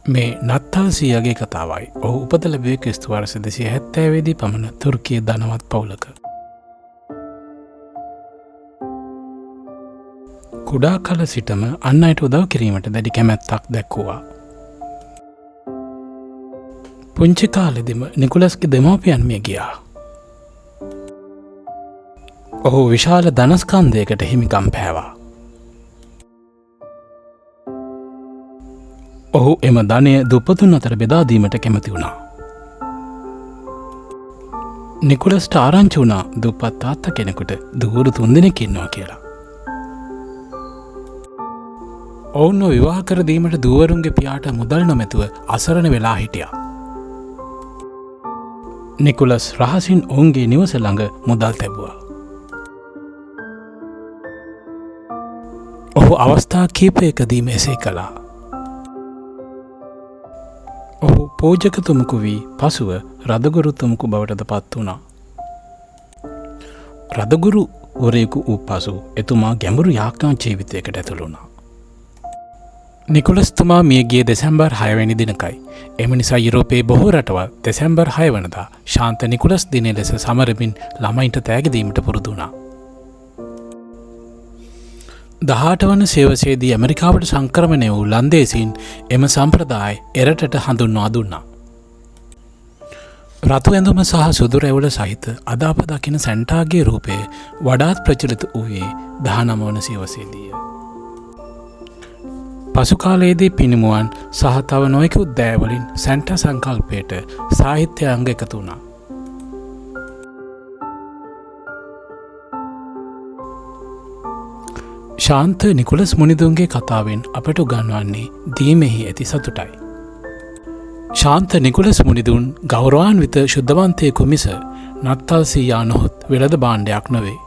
මේ නත්තල් සියගේ කතාවයි. ඔහු උපත ලැබුවේ ක්‍රිස්තු වර්ෂ 270 දී පමණ තුර්කියේ ධනවත් පවුලක. කුඩා කල සිටම අන් අයට උදව් කිරීමට දැඩි කැමැත්තක් දැක්වුවා. පුංචි කාලෙදිම නිකුලස්ගේ දෙමව්පියන් මිය ගියා. ඔහු විශාල ධනස්කන්ධයකට හිමිකම් පෑවා. ඔහු එම ධනය දුප්පතුන් අතර බෙදා දීමට කැමති වුණා. නිකුලස්ට ආරංචි වුණා දුප්පත් තාත්තා කෙනෙකුට දුවරු 3 දෙනෙක් ඉන්නවා කියලා. ඔවුන්ව විවාහ කර දීමට දුවරුන්ගේ පියාට මුදල් නොමැතුව අසරණ වෙලා හිටියා. නිකුලස් රහසින් ඔවුන්ගේ නිවස ළඟ මුදල් තැබුවා. ඔහු අවස්ථා කීපයකදීම එසේ කළා. ඔහු පූජකතුමකු වී පසුව රදගුරුතුමකු බවටද පත් වුණා. රදගුරු වරයෙකු වූ පසු එතුමා ගැඹුරු යාඥා ජීවිතයකට ඇතුළු වුණා. නිකුලස්තුමා මියගිය දෙසැම්බර් 6 වැනි දිනකයි. එම නිසා යුරෝපයේ බොහෝ රටවල් දෙසැම්බර් 6 වනදා ශාන්ත නිකුලස් දිනය ලෙස සමරමින් ළමයින්ට තෑගි දීමට පුරුදු වුණා. 18 වන සේවසේදී ඇමරිකාවට සංක්‍රමණය වූ ලන්දේසීන් එම සම්ප්‍රදාය එරටට හඳුන්වා දුන්නා. රතු ඇඳුම සහ සුදු රැවුල සහිත අද අප දකින සැන්ටාගේ රූපය වඩාත් ප්‍රචලිත වූයේ 19 වන සේවසේදීය. පසු කාලයේදී පිනිමුවන් සහ තව නොයෙකුත් දෑවලින් සැන්ටා සංකල්පයට සාහිත්‍ය අංග එකතු වුණා. ශාන්ත නිකුලස් මුනිදුන්ගේ කතාවෙන් අපට උගන්වන්නේ දීමෙහි ඇති සතුටයි. ශාන්ත නිකුලස් මුනිදුන් ගෞරවාන්විත ශුද්ධවන්තයෙකු මිස නත්තල් සීයා නොහොත් වෙළඳ භාණ්ඩයක් නොවේ.